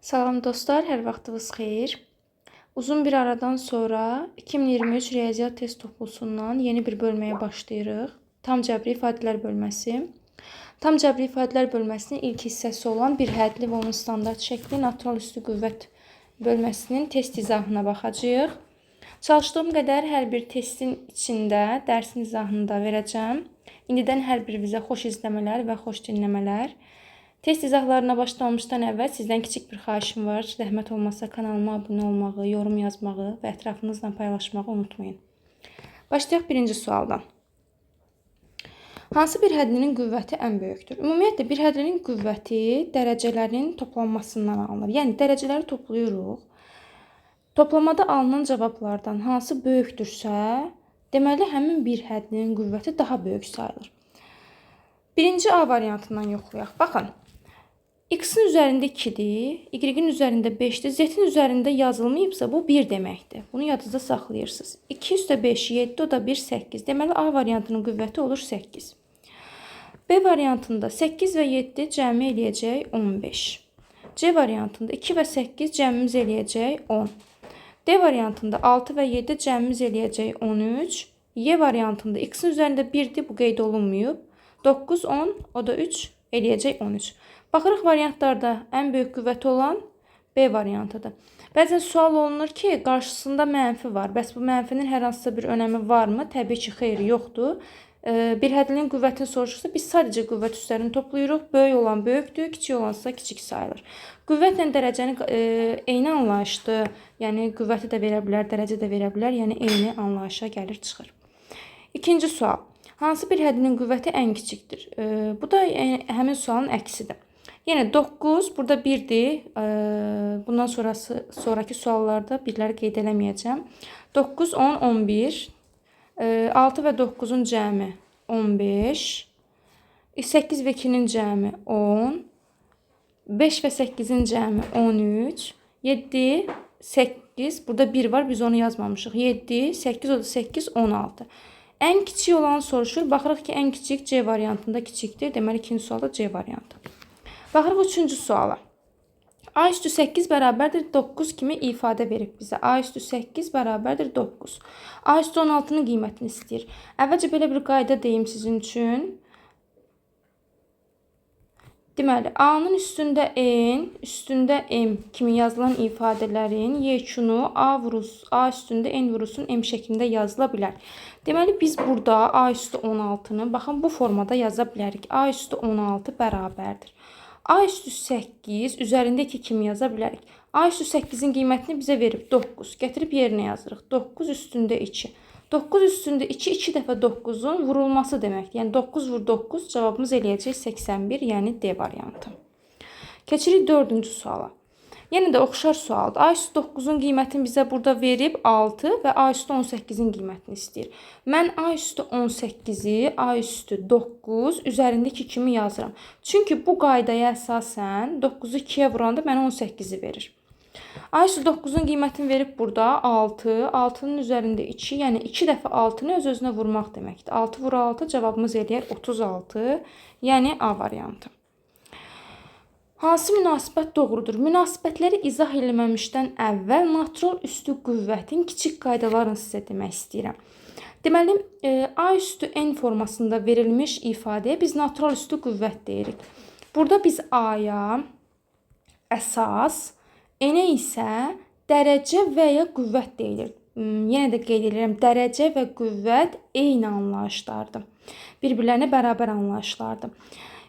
Salam dostlar, hər vaxtınız xeyir. Uzun bir aradan sonra 2023 riyaziyyat test toplusundan yeni bir bölməyə başlayırıq. Tam cəbri ifadələr bölməsi. Tam cəbri ifadələr bölməsinin ilk hissəsi olan bir hədli və onun standart şəkli natural üstü qüvvət bölməsinin test izahına baxacağıq. Çalışdığım qədər hər bir testin içində dərsin izahını da verəcəm. İndidən hər birinizə xoş izləmələr və xoş dinləmələr. Test izahlarına başlamışdan əvvəl sizdən kiçik bir xahişim var. Zəhmət olmasa kanalıma abunə olmağı, yorum yazmağı və ətrafınızla paylaşmağı unutmayın. Başlayaq birinci sualdan. Hansı bir hədlinin qüvvəti ən böyükdür? Ümumiyyətlə, bir hədlinin qüvvəti dərəcələrin toplanmasından alınır. Yəni, dərəcələri toplayırıq. Toplamada alınan cavablardan hansı böyükdürsə, deməli, həmin bir hədlinin qüvvəti daha böyük sayılır. Birinci A variantından yoxlayaq. Baxın. X-in üzərində 2-dir, Y-in üzərində 5-dir, Z-in üzərində yazılmayıbsa bu 1 deməkdir. Bunu yadınızda saxlayırsınız. 2 üstə 5, 7, o da 1, 8. Deməli, A variantının qüvvəti olur 8. B variantında 8 və 7 cəmi eləyəcək 15. C variantında 2 və 8 cəmimiz eləyəcək 10. D variantında 6 və 7 cəmimiz eləyəcək 13. Y variantında X-in üzərində 1-dir, bu qeyd olunmayıb. 9, 10, o da 3 eləyəcək 13. Baxırıq variantlarda ən böyük qüvvəti olan B variantıdır. Bəzən sual olunur ki, qarşısında mənfi var. Bəs bu mənfinin hər hansısa bir önəmi varmı? Təbii ki, xeyri yoxdur. Bir hədlinin qüvvətini soruşursa, biz sadəcə qüvvət üstlərini toplayırıq. Böyük olan böyükdür, kiçik olansa kiçik sayılır. Qüvvətlə dərəcəni eyni anlayışdır. Yəni, qüvvəti də verə bilər, dərəcə də verə bilər. Yəni, eyni anlayışa gəlir, çıxır. İkinci sual. Hansı bir hədlinin qüvvəti ən kiçikdir? Bu da həmin sualın əksidir. Yəni 9 burada 1-dir. Bundan sonraki suallarda birləri qeyd eləməyəcəm. 9, 10, 11. 6 və 9-un cəmi 15. 8 və 2-nin cəmi 10. 5 və 8-in cəmi 13. 7, 8. Burada 1 var, biz onu yazmamışıq. 7, 8, o da 8, 16. Ən kiçik olanı soruşur. Baxırıq ki, ən kiçik C variantında kiçikdir. Deməli, ikinci sualda C variantı. Baxırıq üçüncü suala. A üstü 8 bərabərdir 9 kimi ifadə verib bizə. A üstü 8 bərabərdir 9. A üstü 16-nın qiymətini istəyir. Əvvəlcə belə bir qayda deyim sizin üçün. Deməli, A-nın üstündə N, üstündə M kimi yazılan ifadələrin yekunu A üstündə N vurulsun M şəklində yazıla bilər. Deməli, biz burada A üstü 16-nı, baxın, bu formada yaza bilərik. A üstü 16 bərabərdir. A üstü 8 üzərindəki kimi yaza bilərik. A üstü 8-in qiymətini bizə verib 9. Gətirib yerinə yazırıq. 9 üstündə 2. 9 üstündə 2, 2 dəfə 9-un vurulması deməkdir. Yəni 9 vur 9 cavabımız eləyəcək 81, yəni D variantı. Keçirik 4-cü suala. Yenə də oxşar sualdır. A üstü 9-un qiymətini bizə burada verib 6 və A üstü 18-in qiymətini istəyir. Mən A üstü 18-i A üstü 9 üzərindəki kimi yazıram. Çünki bu qaydaya əsasən 9-u 2-yə vuranda mənə 18-i verir. A üstü 9-un qiymətini verib burada 6. 6-nın üzərində 2, yəni 2 dəfə 6-nı öz-özünə vurmaq deməkdir. 6 vur 6 cavabımız eləyər 36, yəni A variantı. Hansı münasibət doğrudur? Münasibətləri izah eləməmişdən əvvəl natural üstü qüvvətin kiçik qaydalarını sizə demək istəyirəm. Deməli, A üstü N formasında verilmiş ifadəyə biz natural üstü qüvvət deyirik. Burada biz A-ya əsas, N-ə isə dərəcə və ya qüvvət deyilir. Yenə də qeyd edirəm, dərəcə və qüvvət eyni anlayışlardır. Bir-birlərinə bərabər anlayışlardır.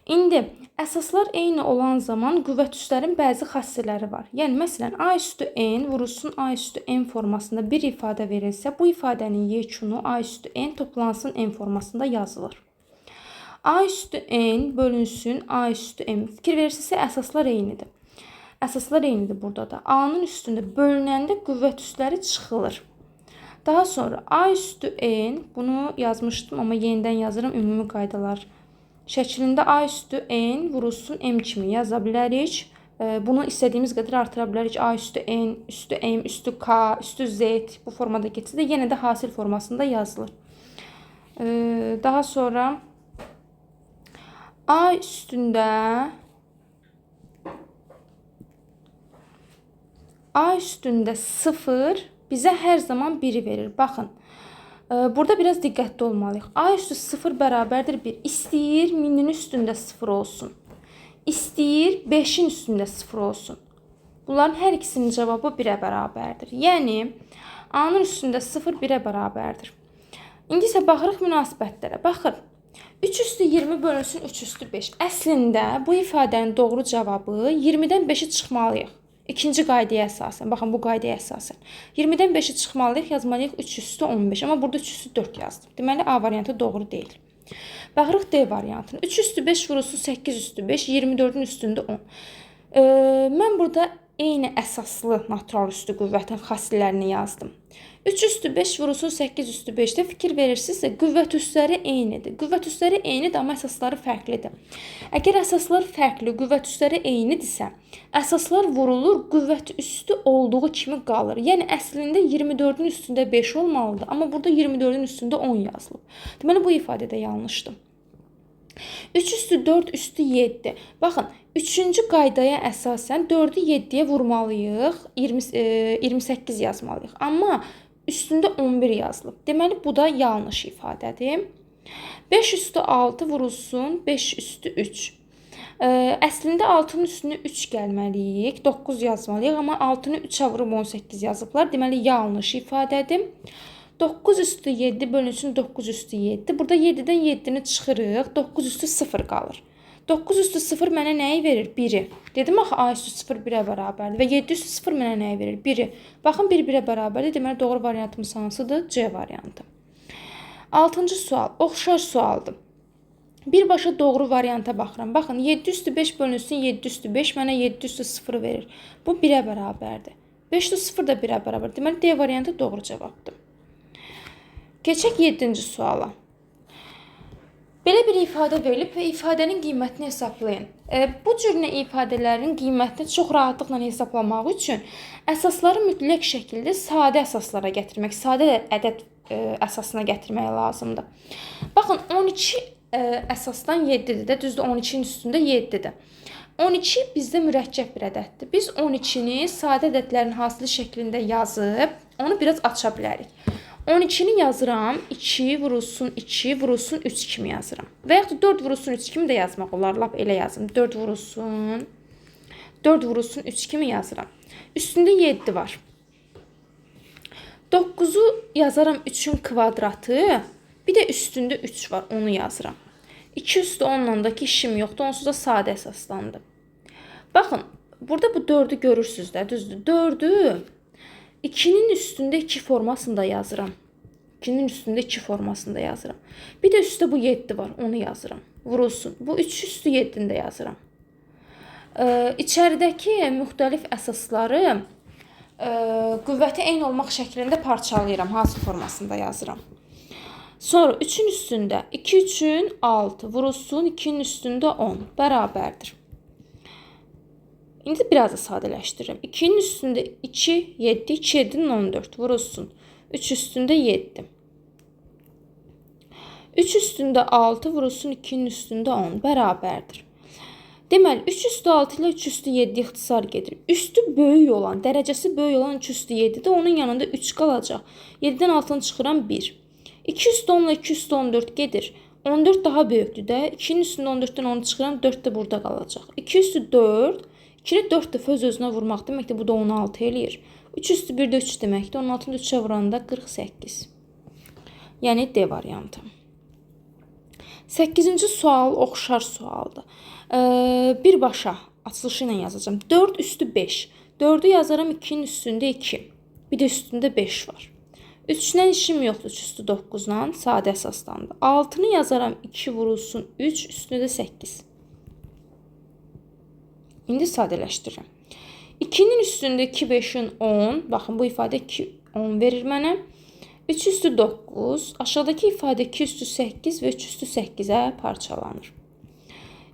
İndi əsaslar eyni olan zaman qüvvət üstlərin bəzi xassələri var. Yəni, məsələn, A üstü N vurulsun A üstü N formasında bir ifadə verilsə, bu ifadənin yekunu A üstü N toplansın N formasında yazılır. A üstü N bölünsün A üstü M. Fikir verirsinizsə, əsaslar eynidir. Əsaslar eynidir burada da. A-nın üstündə bölünəndə qüvvət üstləri çıxılır. Daha sonra A üstü N, bunu yazmışdım, amma yenidən yazıram, ümumi qaydalar şəklində A üstü N vurulsun M kimi yaza bilərik. Bunu istədiyimiz qədər artıra bilərik. A üstü N, üstü M, üstü K, üstü Z bu formada keçsə də yenə də hasil formasında yazılır. Daha sonra A üstündə A üstündə 0 bizə hər zaman 1-i verir. Baxın. Burada biraz diqqətli olmalıyıq. A üstü 0 bərabərdir 1. İstəyir 1000-in üstündə 0 olsun. İstəyir 5-in üstündə 0 olsun. Bunların hər ikisinin cavabı 1-ə bərabərdir. Yəni, A-nın üstündə 0 1-ə bərabərdir. İndi isə baxırıq münasibətlərə. Baxın, 3 üstü 20 bölünsün 3 üstü 5. Əslində, bu ifadənin doğru cavabı 20-dən 5-i çıxmalıyıq. İkinci qaydaya əsasən. Baxın, bu qaydaya əsasən. 20-dən 5-i çıxmalıyıq, yazmalıyıq 3 üstü 15. Amma burada 3 üstü 4 yazdım. Deməli, A variantı doğru deyil. Baxırıq D variantına. 3 üstü 5 vurulsun 8 üstü 5, 24-ün üstündə 10. Mən burada eyni əsaslı natural üstü qüvvətin xassələrini yazdım. 3 üstü 5 vurulsun 8 üstü 5-də fikir verirsinizsə, qüvvət üstləri eynidir. Qüvvət üstləri eynidir, amma əsasları fərqlidir. Əgər əsaslar fərqli, qüvvət üstləri eynidirsə, əsaslar vurulur, qüvvət üstü olduğu kimi qalır. Yəni, əslində 24-ün üstündə 5 olmalıdır, amma burada 24-ün üstündə 10 yazılıb. Deməli, bu ifadədə yanlışdır. 3 üstü 4 üstü 7. Baxın, 3-cü qaydaya əsasən 4-ü 7-yə vurmalıyıq, 28 yazmalıyıq. Amma üstündə 11 yazılıb. Deməli, bu da yanlış ifadədir. 5 üstü 6 vurulsun 5 üstü 3. Əslində 6-nın üstünə 3 gəlməliyik, 9 yazmalıyıq. Amma 6-nı 3-ə vurub 18 yazıblar. Deməli, yanlış ifadədir. 9 üstü 7 bölünsün 9 üstü 7. Burada 7-dən 7-ni çıxırıq. 9 üstü 0 qalır. 9 üstü 0 mənə nəyi verir? 1-i. Dedim axı A üstü 0 1-ə bərabərdir. Və 7 üstü 0 mənə nəyi verir? 1-i. Baxın, 1 1-ə bərabərdir. Deməli, doğru variantımız hansıdır? C variantı. 6-cı sual. Oxşar sualdır. Birbaşa doğru varianta baxıram. Baxın, 7 üstü 5 bölünsün 7 üstü 5 mənə 7 üstü 0 verir. Bu 1-ə bərabərdir. 5 üstü 0 da 1-ə bərabərdir. Deməli, D variantı doğru cavabdır. Keçək 7-ci suala. Belə bir ifadə verilib və ifadənin qiymətini hesablayın. Bu cür ifadələrin qiymətini çox rahatlıqla hesablamaq üçün əsasları mütləq şəkildə sadə əsaslara gətirmək, sadə ədəd əsasına gətirmək lazımdır. Baxın, 12 əsasdan 7-dir də, düzdür 12-nin üstündə 7-dir. 12 bizdə mürəkkəb bir ədəddir. Biz 12-ni sadə ədədlərin hasili şəklində yazıb, onu biraz aça bilərik. 12-ni yazıram, 2 vurulsun 2 vurulsun 3 kimi yazıram. Və yaxud 4 vurulsun 3 kimi də yazmaq olar. Lap elə yazım. 4 vurulsun 3 kimi yazıram. Üstündə 7 var. 9-u yazaram 3-ün kvadratı. Bir də üstündə 3 var. Onu yazıram. 2 üstü 10-la da ki işim yoxdur. Onsuz da sadə əsaslandı. Baxın, burada bu 4-ü görürsünüz də, düzdür. 4-ü 2-nin üstündə 2 formasında yazıram. 2-nin üstündə 2 formasında yazıram. Bir də üstdə bu 7 var, onu yazıram. Vurulsun. Bu 3 üstü 7-ni də yazıram. İçəridəki müxtəlif əsasları qüvvəti eyni olmaq şəklində parçalayıram. Hansı formasında yazıram. Sonra 3-ün üstündə 2 3-ün 6 vurulsun 2-nin üstündə 10 bərabərdir. İndi biraz da sadələşdirirəm. 2-nin üstündə 2, 7, 2, 7-nin 14 vurulsun. 3 üstündə 7. 3 üstündə 6 vurulsun 2-nin üstündə 10 bərabərdir. Deməli, 3 üstü 6 ilə 3 üstü 7 ixtisar gedir. Üstü böyük olan, dərəcəsi böyük olan 3 üstü 7-də onun yanında 3 qalacaq. 7-dən 6-ını çıxıram 1. 2 üstü 10 ilə 2 üstü 14 gedir. 14 daha böyükdür də. 2-nin üstündə 14-dən 10 çıxıram, 4 də burada qalacaq. 2 üstü 4. 2-ni 4 dəfə öz-özünə vurmaq deməkdir. Bu da 16 eləyir. 3 üstü 1-də 3 deməkdir. 16-nı 3-ə vuranda 48. Yəni D variantı. 8-ci sual oxşar sualdır. Birbaşa açılışı ilə yazacağım. 4 üstü 5. 4-ü yazaram 2-nin üstündə 2. Bir də üstündə 5 var. 3-dən işim yoxdur. 3 üstü 9-dan sadə əsaslandı. 6-nı yazaram 2 vurulsun 3. Üstündə də 8. İndi sadələşdirirəm. 2-nin üstündə 2, 5-in 10. Baxın, bu ifadə 2, 10 verir mənə. 3 üstü 9. Aşağıdakı ifadə 2 üstü 8 və 3 üstü 8-ə parçalanır.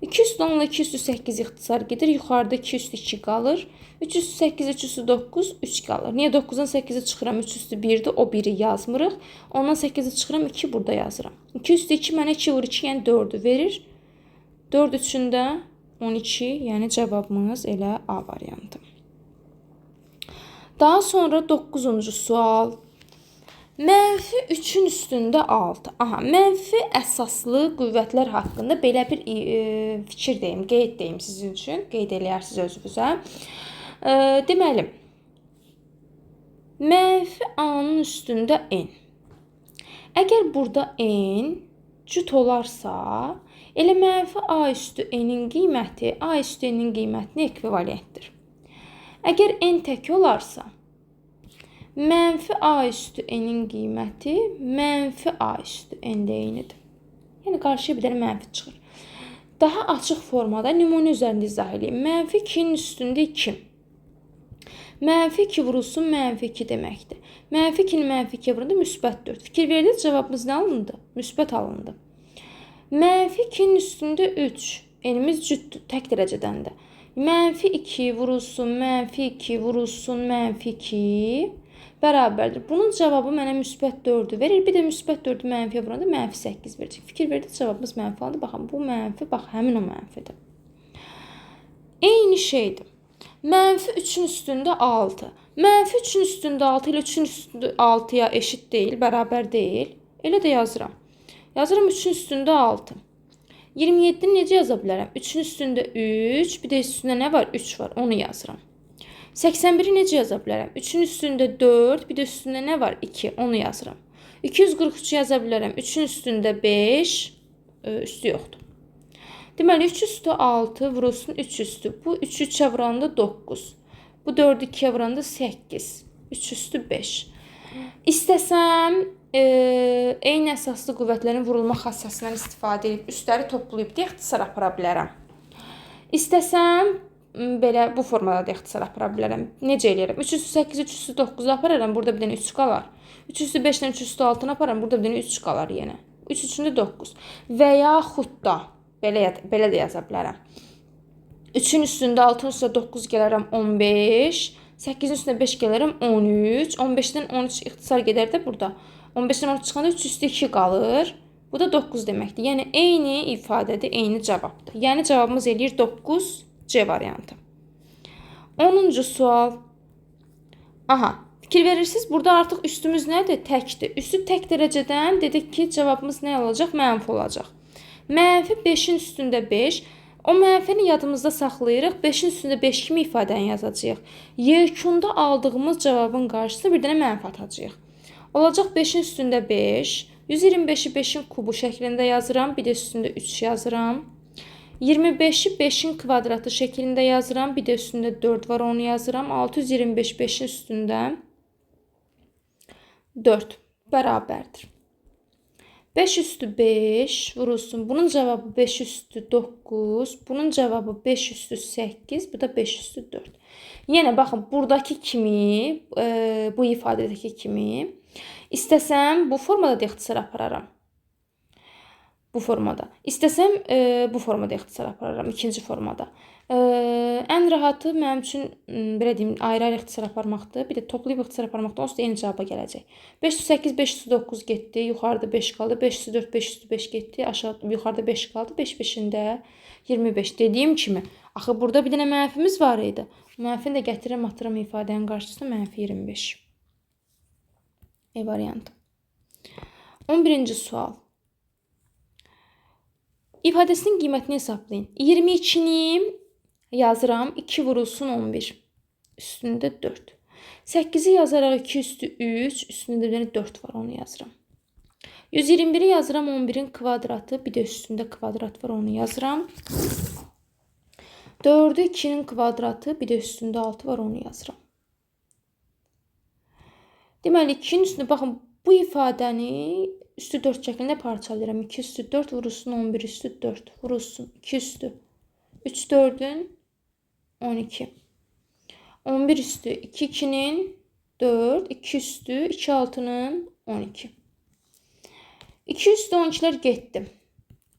2 üstü 10 ilə 2 üstü 8 ixtisar gedir. Yuxarıda 2 üstü 2 qalır. 3 üstü 8, 3 üstü 9, 3 qalır. Niyə 9-dan 8-i çıxıram? 3 üstü 1-dir. O 1-i yazmırıq. Ondan 8-i çıxıram, 2 burada yazıram. 2 üstü 2 mənə 2 vur 2, yəni 4-ü verir. 4 üçündə 12, yəni cavabımız elə A variantı. Daha sonra 9-cu sual. Mənfi 3-ün üstündə 6. Aha, mənfi əsaslı qüvvətlər haqqında belə bir fikir deyim, qeyd deyim sizin üçün. Qeyd eləyərsiniz özünüzə. Deməli, mənfi A-nın üstündə n. Əgər burada n cüt olarsa, elə mənfi A üstü n-in qiyməti A üstü n-in qiymətinə ekvivalentdir. Əgər n tək olarsa, mənfi A üstü n-in qiyməti mənfi A üstü n-də eynidir. Yəni, qarşıya bir dənə mənfi çıxır. Daha açıq formada nümunə üzərində izah edeyim. Mənfi 2-nin üstündə 2. Mənfi 2 vurulsun mənfi 2 deməkdir. Mənfi 2-ni mənfi 2-yə vuranda müsbət 4. Fikir verdiniz, cavabımız nə alındı? Müsbət alındı. Mənfi 2-nin üstündə 3. N-imiz cütdür, tək dərəcədəndir. Mənfi 2 vurulsun mənfi 2 vurulsun mənfi 2 bərabərdir. Bunun cavabı mənə müsbət 4-ü verir. Bir də müsbət 4-ü mənfiyə vuranda mənfi 8 verəcək. Fikir verdiniz, cavabımız mənfi aldı. Baxın, bu mənfi, bax, həmin o mənfidir. Eyni şeydir. Mənfi 3-ün üstündə 6. Mənfi 3-ün üstündə 6 ilə 3-ün üstündə 6-ya eşit deyil, bərabər deyil. Elə də yazıram. Yazıram 3-ün üstündə 6. 27-ni necə yaza bilərəm? 3-ün üstündə 3, bir də üstündə nə var? 3 var, onu yazıram. 81-i necə yaza bilərəm? 3-ün üstündə 4, bir də üstündə nə var? 2, onu yazıram. 243 yaza bilərəm. 3-ün üstündə 5, üstü yoxdur. Deməli, 3 üstü 6 vurulsun 3 üstü. Bu 3-ü 3-ə vuranda 9. Bu 4-ü 2-yə vuranda 8. 3 üstü 5. İstəsəm, eyni əsaslı qüvvətlərin vurulma xassəsindən istifadə edib, üstləri toplayıb da ixtisar apara bilərəm. İstəsəm, belə bu formada da ixtisar apara bilərəm. Necə eləyərəm? 3 üstü 8, 3 üstü 9-u apararam, burada bir dənə 3 qalar. 3 üstü 5-dən 3 üstü 6-nı apararam, burada bir dənə 3 qalar yenə. 3 üçündə 9. Və yaxud da, belə də yaza bilərəm. 3-ün üstündə 6-nın üstündə 9 gələrəm 15, 8-in üstündə 5 gələrəm 13, 15-dən 13 ixtisar gedər də burada. 15-dən 13 çıxanda 3 üstü 2 qalır. Bu da 9 deməkdir. Yəni, eyni ifadədir, eyni cavabdır. Yəni, cavabımız eləyir 9 C variantı. 10-cu sual. Aha, fikir verirsiniz, burada artıq üstümüz nədir? Təkdir. Üstü tək dərəcədən dedik ki, cavabımız nə olacaq? Mənfi olacaq. Mənfi 5-in üstündə 5. O mənfini yadımızda saxlayırıq. 5-in üstündə 5 kimi ifadəni yazacağıq. Yekunda aldığımız cavabın qarşısına bir dənə mənfi atacağıq. Olacaq 5-in üstündə 5. 125-i 5-in kubu şəklində yazıram. Bir də üstündə 3 yazıram. 25-i 5-in kvadratı şəklində yazıram. Bir də üstündə 4 var, onu yazıram. 625 5-in üstündə 4 bərabərdir. 5 üstü 5 vurulsun. Bunun cavabı 5 üstü 9. Bunun cavabı 5 üstü 8. Bu da 5 üstü 4. Yenə baxın, buradakı kimi, bu ifadədəki kimi istəsəm bu formada da ixtisar apararam. Bu formada. İstəsəm bu formada ixtisar apararam, ikinci formada. Ən rahatı mənim üçün belə deyim, ayrı-ayrı ixtisar aparmaqdır. Bir də toplayıb ixtisar aparmaqdır. Onsuz da eyni cavaba gələcək. 508 509 getdi, yuxarıda 5 qaldı. 504 505 getdi, aşağıda yuxarıda 5 qaldı. 5 5-ində 25. Dediyim kimi, axı burada bir dənə mənfimiz var idi. Mənfini də gətirəm, atıram ifadənin qarşısına mənfi 25. E variantı. 11-ci sual. İfadəsinin qiymətini hesablayın. 22-ni yazıram. 2 vurulsun 11. Üstündə 4. 8-i yazaraq 2 üstü 3. Üstündə bir 4 var, onu yazıram. 121-i yazıram. 11-in kvadratı. Bir də üstündə kvadrat var, onu yazıram. 4-ü 2-nin kvadratı. Bir də üstündə 6 var, onu yazıram. Deməli, 2-nin üstündə baxın, bu ifadəni üstü 4 şəklində parçalayıram. 2 üstü 4 vurulsun 11 üstü 4 vurulsun 2 üstü 3 4-ün 12. 11 üstü 2 2-nin 4, 2 üstü 2 6-nın 12. 2 üstü 12'lər getdi.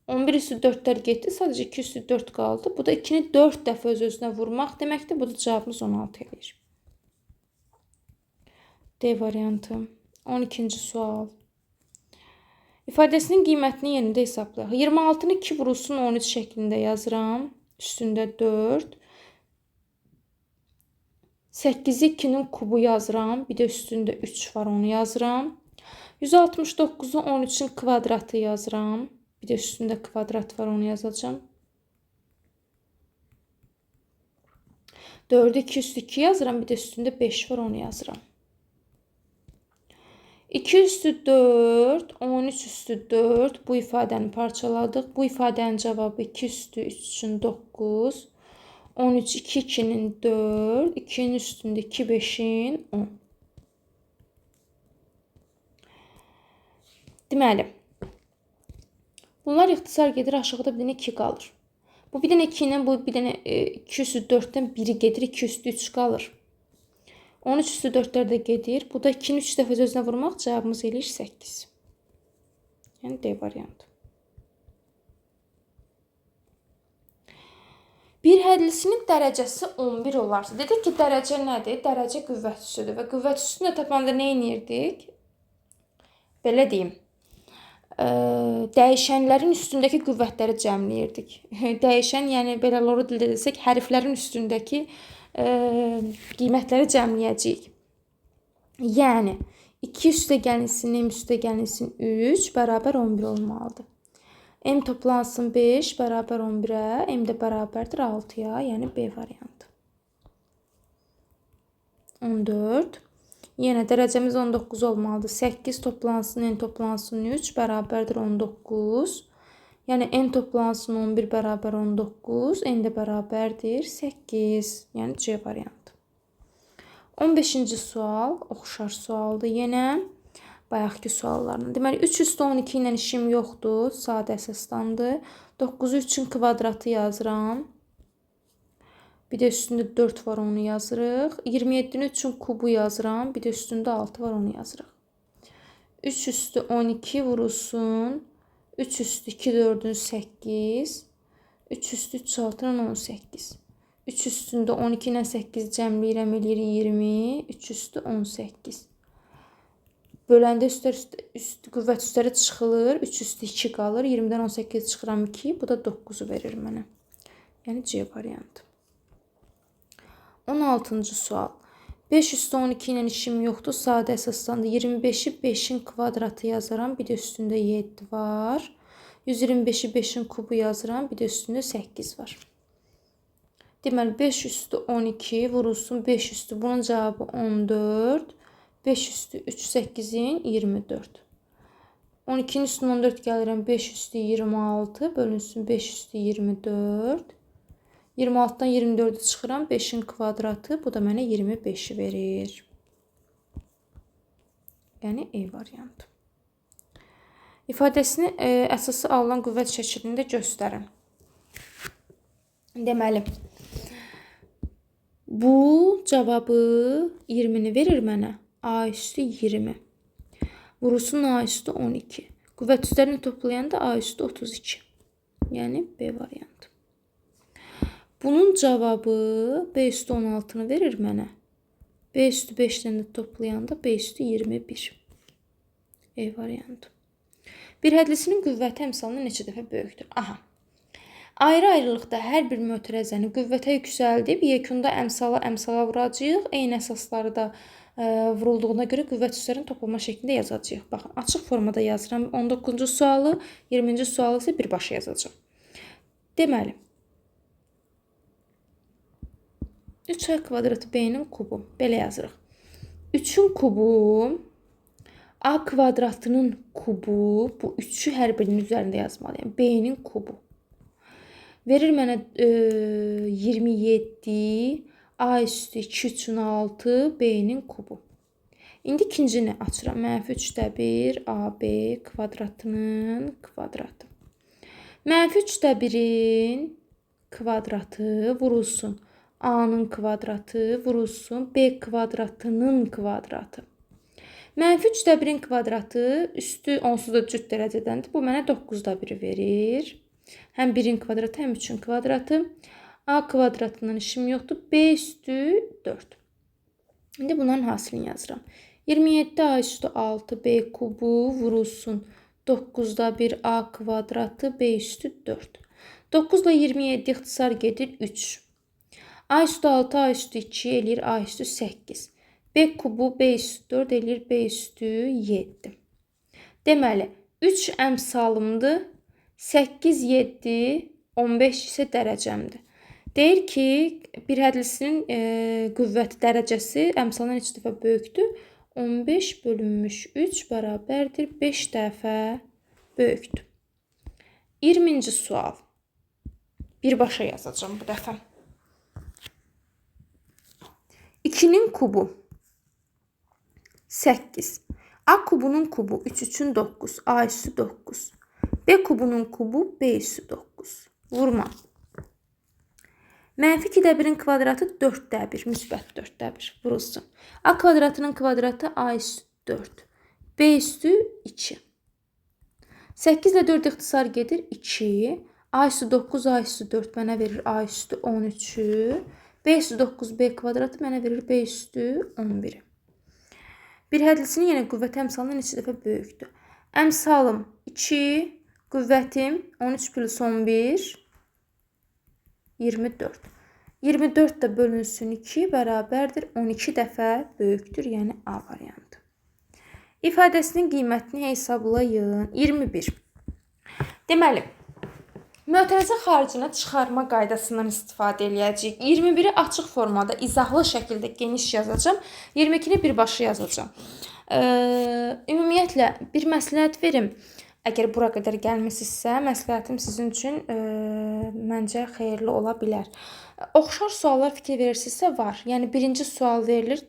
11 üstü 4'lər getdi. Sadəcə 2 üstü 4 qaldı. Bu da 2-ni 4 dəfə öz-özünə vurmaq deməkdir. Bu da cavabımız 16 edir. D variantı. 12-ci sual. İfadəsinin qiymətini yenində hesablayaq. 26-nı 2 vurulsun 13 şəklində yazıram. Üstündə 4. 8-i 2-nin kubu yazıram. Bir də üstündə 3 var, onu yazıram. 169-u 13-ün kvadratı yazıram. Bir də üstündə kvadrat var, onu yazacağım. 4-ü 2 üstü 2 yazıram. Bir də üstündə 5 var, onu yazıram. 2 üstü 4, 13 üstü 4. Bu ifadəni parçaladıq. Bu ifadənin cavabı 2 üstü 3 üçün 9. 13, 2, 2'nin 4. 2'nin üstündə 2, 5'in 10. Deməli, bunlar ixtisar gedir, aşağıda bir dənə 2 qalır. Bu bir dənə 2 ilə bu bir dənə 2 üstü 4-dən biri gedir, 2 üstü 3 qalır. 13 üstü 4'lər də gedir. Bu da 2'ni 3 dəfə özünə vurmaq, cavabımız eləyir 8. Yəni D variantı. Bir hədlisinin dərəcəsi 11 olarsa, dedik ki, dərəcə nədir? Dərəcə qüvvət üssüdür və qüvvət üssünü tapanda nə edirdik? Belə deyim. Dəyişənlərin üstündəki qüvvətləri cəmləyirdik. Dəyişən, yəni belə loru dildə desək, hərflərin üstündəki qiymətləri cəmləyəcəyik. Yəni 2 üstəgəlsin, m üstəgəlsin 3 bərabər 11 olmalıdır. M toplansın 5 bərabər 11-ə, m də bərabərdir 6-ya, yəni B variantı. 14. Yenə dərəcəmiz 19 olmalıdır. 8 toplansın, n toplansın 3 bərabərdir 19. Yəni n toplansın 11 bərabər 19, n də bərabərdir 8. Yəni C variantı. 15-ci sual oxşar sualdır yenə. Bayaqki suallarla. Deməli 3 üstü 12 ilə işim yoxdur. Sadə əsasdandır. 9-u 3-ün kvadratı yazıram. Bir də üstündə 4 var, onu yazırıq. 27-ni 3-ün kubu yazıram. Bir də üstündə 6 var, onu yazırıq. 3 üstü 12 vurulsun. 3 üstü 2 4'ün 8. 3 üstü 3 6'nın 18. 3 üstündə 12 ilə 8 cəmləyirəm, eləyir 20. 3 üstü 18. Böləndə qüvvət üstləri çıxılır. 3 üstü 2 qalır. 20-dən 18 çıxıram 2. Bu da 9'u verir mənə. Yəni C variantı. 16-cı sual. 5 üstü 12 ilə işim yoxdur. Sadə əsaslandı. 25'i 5'in kvadratı yazaram. Bir də üstündə 7 var. 125'i 5'in kubu yazıram. Bir də üstündə 8 var. Deməli 5 üstü 12 vurulsun 5 üstü. Bunun cavabı 14. 5 üstü 3 8'in 24. 12'nin üstündən 14 gəlirəm. 5 üstü 26 bölünsün 5 üstü 24. 26'dan 24'ü çıxıram. 5'in kvadratı. Bu da mənə 25'i verir. Yəni E variantı. İfadəsini əsası alınan qüvvət şəklində göstərin. Deməli, bu cavabı 20'ni verir mənə. A üstü 20. Vurulsun A üstü 12. Qüvvət üstlərini toplayanda A üstü 32. Yəni B variantı. Bunun cavabı B üstü 16'nı verir mənə. B üstü 5'dən də toplayanda B üstü 21. E variantı. Bir hədlisinin qüvvəti əmsalına neçə dəfə böyükdür? Aha. Ayrı-ayrılıqda hər bir mötərəzəni qüvvətə yüksəldib, yekunda əmsala vuracağıq. Eyni əsasları da vurulduğuna görə qüvvət üslərinin toplama şəklində yazacağıq. Baxın, açıq formada yazıram. 19-cu sualı, 20-ci sualı isə birbaşa yazacağım. Deməli, 3a kvadratı b-nin kubu. Belə yazırıq. 3'ün kubu, a kvadratının kubu, bu 3'ü hər birinin üzərində yazmalıyım. B-nin kubu. Verir mənə 27, a üstü 2 üçün 6, b-nin kubu. İndi ikincini açıram. Mənfi 3'də 1, ab kvadratının kvadratı. Mənfi 3'də 1'in kvadratı vurulsun. A''nın kvadratı vurulsun B kvadratının kvadratı. Mənfi 3'də 1'in kvadratı üstü onsuz da cüt dərəcədəndir. Bu mənə 9'da 1'i verir. Həm 1'in kvadratı, həm 3'ün kvadratı. A kvadratından işim yoxdur. B üstü 4. İndi bunların hasilini yazıram. 27 A üstü 6 B kubu vurulsun. 9'da 1 A kvadratı B üstü 4. 9 ile 27 ixtisar gedir 3. A üstü 6, A üstü 2 eləyir A üstü 8. B kubu B üstü 4 eləyir B üstü 7. Deməli, 3 əmsalımdır. 8, 7, 15 isə dərəcəmdir. Deyir ki, bir hədlisinin qüvvəti dərəcəsi əmsaldan 2 dəfə böyükdür. 15 bölünmüş 3 bərabərdir 5 dəfə böyükdür. 20-ci sual. Birbaşa yazacağım bu dəfə. 2'nin kubu 8. A kubunun kubu 3 üçün 9. A üssü 9. B kubunun kubu B üssü 9. Vurma. Mənfi 2-1'in kvadratı 4-1. Müsbət 4-1. Vurulsun. A kvadratının kvadratı A üssü 4. B üssü 2. 8 ilə 4 ixtisar gedir 2. A üssü 9, A üssü 4 mənə verir A üssü 13'ü. B üssü 9, B kvadratı mənə verir B üssü 11'i. Bir hədlisinin yenə qüvvəti əmsalından 2 dəfə böyükdür. Əmsalım 2, qüvvətim 13 plus 11, 24. 24 də bölünsün 2 bərabərdir 12 dəfə böyükdür, yəni A variantı. İfadəsinin qiymətini hesablayın. 21. Deməli, mötərizə xaricinə çıxarma qaydasından istifadə edəcəyik. 21'i açıq formada, izahlı şəkildə geniş yazacağım. 22'ni birbaşa yazacağım. Ümumiyyətlə, bir məsləhət verim. Əgər bura qədər gəlmisinizsə, məsləhətim sizin üçün məncə xeyirli ola bilər. Oxşar suallar fikir verirsinizsə var. Yəni, birinci sual verilir,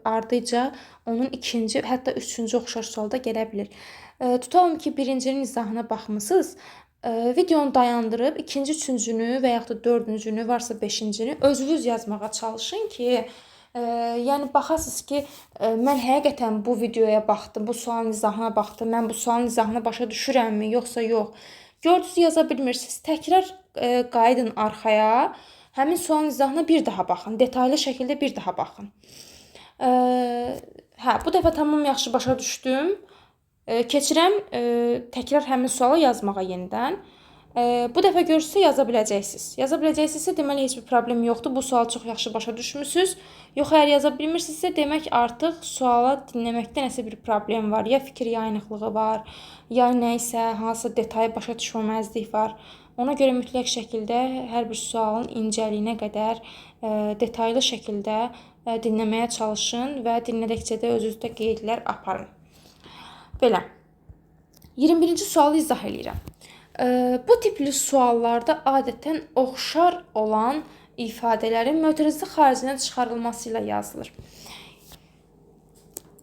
ardıca onun ikinci, hətta üçüncü oxşar sualda gələ bilir. Tutalım ki, birincinin izahına baxmısınız. Videonu dayandırıb, ikinci, üçüncünü və yaxud da dördüncünü, varsa beşincini özünüz yazmağa çalışın ki, yəni baxasınız ki, mən həqiqətən bu videoya baxdım, bu sualın izahına baxdım, mən bu sualın izahına başa düşürəmmi, yoxsa yox. Gördünüz, yaza bilmirsiniz. Təkrar qayıdın arxaya, həmin sualın izahına bir daha baxın, detaylı şəkildə bir daha baxın. Bu dəfə tamam yaxşı başa düşdüm. Keçirəm, təkrar həmin sualı yazmağa yenidən. Bu dəfə görürsə yaza biləcəksiniz. Yaza biləcəksinizsə deməli heç bir problem yoxdur. Bu sualı çox yaxşı başa düşmüsünüz. Yox, əgər yaza bilmirsinizsə demək artıq suala dinləməkdə nəsə bir problem var. Ya fikir yayınıqlığı var, ya nəysə, hansısa detayı başa düşməməzlik var. Ona görə mütləq şəkildə hər bir sualın incəliyinə qədər detaylı şəkildə dinləməyə çalışın və dinlədikcə də özünüzdə qeydlər aparın. Belə. 21-ci sualı izah edirəm. Bu tipli suallarda adətən oxşar olan ifadələrin mötərizə xaricinə çıxarılması ilə yazılır.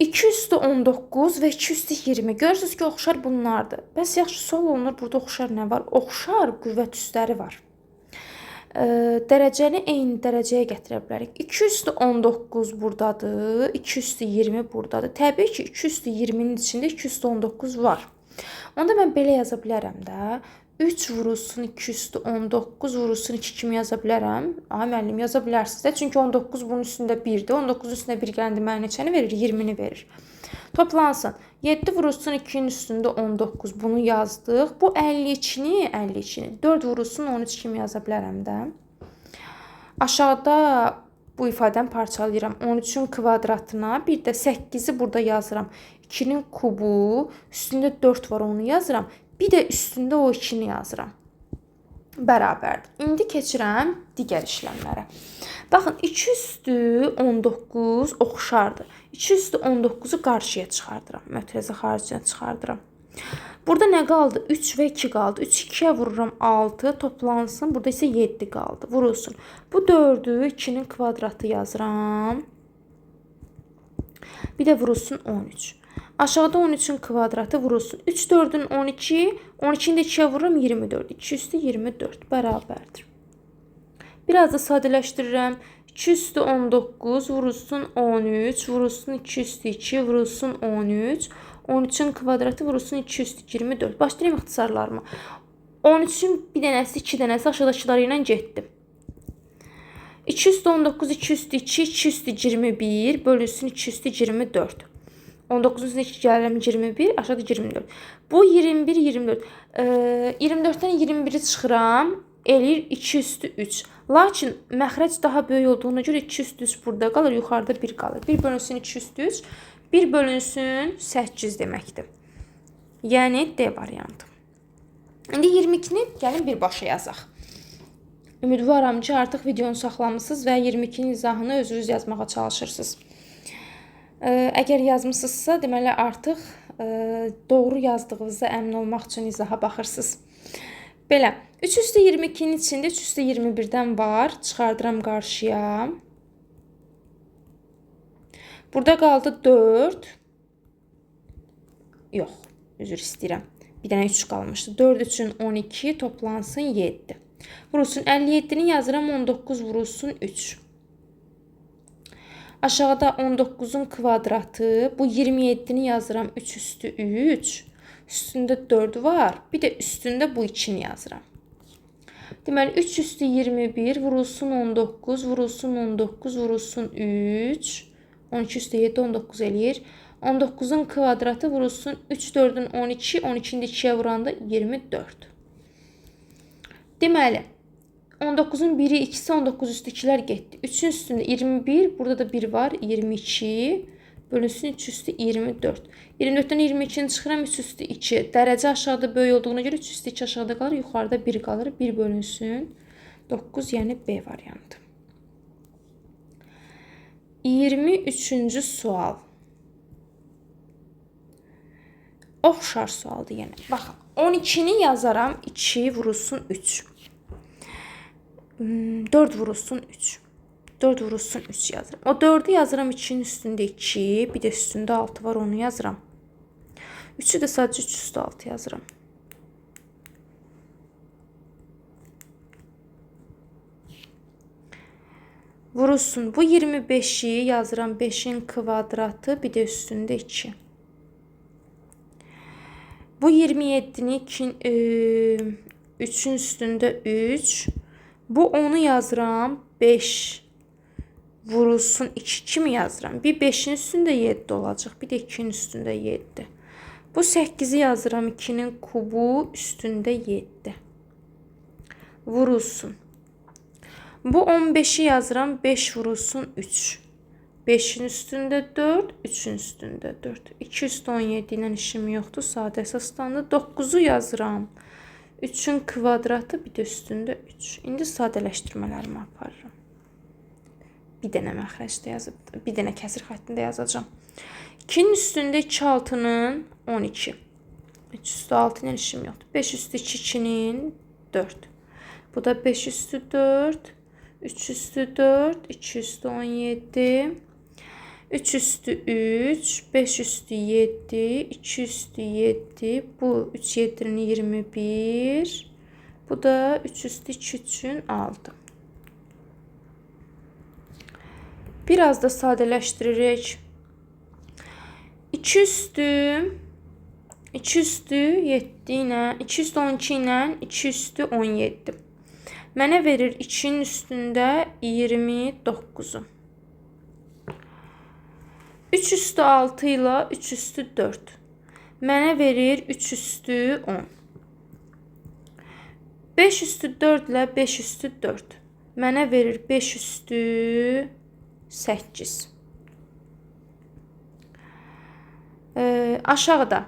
2 üstü 19 və 2 üstü 20. Görürsünüz ki, oxşar bunlardır. Bəs yaxşı sual olunur, burada oxşar nə var? Oxşar qüvvət üstləri var. Dərəcəni eyni dərəcəyə gətirə bilərik. 2 üstü 19 buradadır, 2 üstü 20 buradadır. Təbii ki, 2 üstü 20'nin içində 2 üstü 19 var. Onda mən belə yaza bilərəm də. 3 vurulsun 2 üstü 19 vurulsun 2 kimi yaza bilərəm. Müəllim, yaza bilərsiniz də. Çünki 19 bunun üstündə 1'dir. 19'un üstündə 1 gələndə mənə neçəni verir? 20'ni verir. Toplansın. 7 vurulsun 2'nin üstündə 19. Bunu yazdıq. Bu 52'ni 4 vurulsun 13 kimi yaza bilərəm də. Aşağıda bu ifadəni parçalayıram. 13'ün kvadratına bir də 8'i burada yazıram. 2'nin kubu üstündə 4 var, onu yazıram. Bir də üstündə o 2'ni yazıram. Bərabərdir. İndi keçirəm digər işləmlərə. Baxın, 2 üstü 19 oxşardır. 2 üstü 19'u qarşıya çıxardıram. Mötərizə xaricinə çıxardıram. Burada nə qaldı? 3 və 2 qaldı. 3 2'yə vururam 6, toplansın. Burada isə 7 qaldı. Vurulsun. Bu 4'ü 2'nin kvadratı yazıram. Bir də vurulsun 13. Aşağıda 13'ün kvadratı vurulsun. 3 4'ün 12, 12'ni də 2'yə vururam 24. 2 üstü 24 bərabərdir. Biraz da sadələşdirirəm. 2 üstü 19 vurulsun 13, vurulsun 2 üstü 2, vurulsun 13. 13'ün kvadratı vurulsun 2 üstü 24. Başlayayım ixtisarlarıma. 13'ün bir dənəsi, 2 dənəsi aşağıdakıları ilə getdim. 2 üstü 19, 2 üstü 2, 2 üstü 21 bölünsün 2 üstü 24. 19'un üstüne 2 gəlirəm 21, aşağıda 24. Bu 21, 24. 24'dən 21'i çıxıram. eləyir 2 üstü 3. Lakin məxrəc daha böyük olduğuna görə 2 üstü 3 burada qalır, yuxarıda 1 qalır. 1 bölünsün 2 üstü 3, 1 bölünsün 8 deməkdir. Yəni D variantı. İndi 22-ni gəlin birbaşa yazaq. Ümidvaram ki, artıq videonu saxlamısınız və 22-nin izahını özünüz yazmağa çalışırsınız. Əgər yazmısınızsa, deməli artıq doğru yazdığınıza əmin olmaq üçün izaha baxırsınız. Belə, 3 üstü 22-nin içində 3 üstü 21-dən var. Çıxardıram qarşıya. Burada qaldı 4. Yox, üzr istəyirəm. Bir dənə 3 qalmışdı. 4 üçün 12 toplansın 7. Vurulsun 57-ni yazıram, 19 vurulsun 3. Aşağıda 19-un kvadratı, bu 27-ni yazıram 3 üstü 3. Üstündə 4 var. Bir də üstündə bu 2-ni yazıram. Deməli 3 üstü 21 vurulsun 19, vurulsun 19, vurulsun 3. 12 üstü 7, 19 eləyir. 19-un kvadratı vurulsun 3, 4-ün 12, 12-ni də 2-yə vuranda 24. Deməli, 19-un 1-i 2-si 19 üstü 2-lər getdi. 3-ün üstündə 21, burada da 1 var, 22. Bölünsün 3 üstü 24. 24-dən 22-ni çıxıram, 3 üstü 2. Dərəcə aşağıda böyük olduğuna görə 3 üstü 2 aşağıda qalır, yuxarıda 1 qalır. 1 bölünsün 9, yəni B variantı. 23-cü sual. Oxşar sualdır yenə. Baxın, 12-ni yazaram, 2 vurulsun 3. 4 vurulsun 3. 4 vurulsun 3 yazıram. O 4'ü yazıram 2'nin üstündə 2. Bir də üstündə 6 var, onu yazıram. 3'ü də sadəcə 3 üstü 6 yazıram. Vurulsun. Bu 25'i yazıram 5'in kvadratı, bir də üstündə 2. Bu 27'ni 3'ün üstündə 3. Bu 10'u yazıram 5 vurulsun 2 kimi yazıram. Bir 5'in üstündə 7 olacaq. Bir də 2'nin üstündə 7. Bu 8'i yazıram 2'nin kubu üstündə 7. Vurulsun. Bu 15'i yazıram 5 vurulsun 3. 5'in üstündə 4, 3'ün üstündə 4. 2 üstü 17 ilə işim yoxdur. Sadə əsaslandı. 9'u yazıram. 3'ün kvadratı, bir də üstündə 3. İndi sadələşdirmələrimi aparıram. Bir dənə məxrəcdə yazıb, bir dənə kəsir xəttində yazacağım. 2'nin üstündə 2 6'nın 12. 3 üstü 6 ilə işim yoxdur. 5 üstü 2 2'nin 4. Bu da 5 üstü 4. 3 üstü 4. 2 üstü 17. 3 üstü 3. 5 üstü 7. 2 üstü 7. Bu 3 7'nin 21. Bu da 3 üstü 2 3'ün 6. Biraz da sadələşdiririk. 2 üstü 7 ilə 2 üstü 12 ilə 2 üstü 17. Mənə verir 2'nin üstündə 29'u. 3 üstü 6 ilə 3 üstü 4. Mənə verir 3 üstü 10. 5 üstü 4 ilə 5 üstü 4. Mənə verir 5 üstü 8. Aşağıda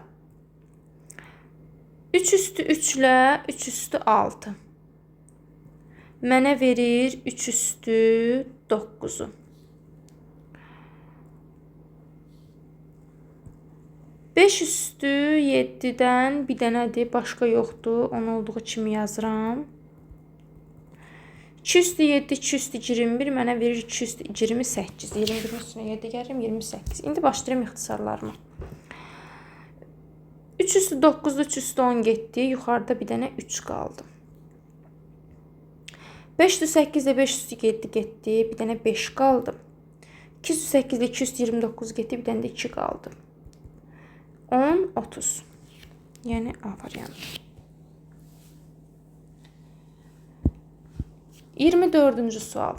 3 üstü 3 ilə 3 üstü 6. Mənə verir 3 üstü 9'u. 5 üstü 7'dən bir dənədir, başqa yoxdur. Onu olduğu kimi yazıram. 2 üstü 7, 2 üstü 21 mənə verir 2 üstü 28. 21'in üstünə 7 gəlirim, 28. İndi başlayıram ixtisarlarıma. 3 üstü 9, 3 üstü 10 getdi. Yuxarıda bir dənə 3 qaldı. 5 üstü 8 ilə 5 üstü 7 getdi. Bir dənə 5 qaldı. 2 üstü 8 ilə 2 üstü 29 getdi. Bir dənə də 2 qaldı. 10, 30. Yəni A variantı. 24-cü sual.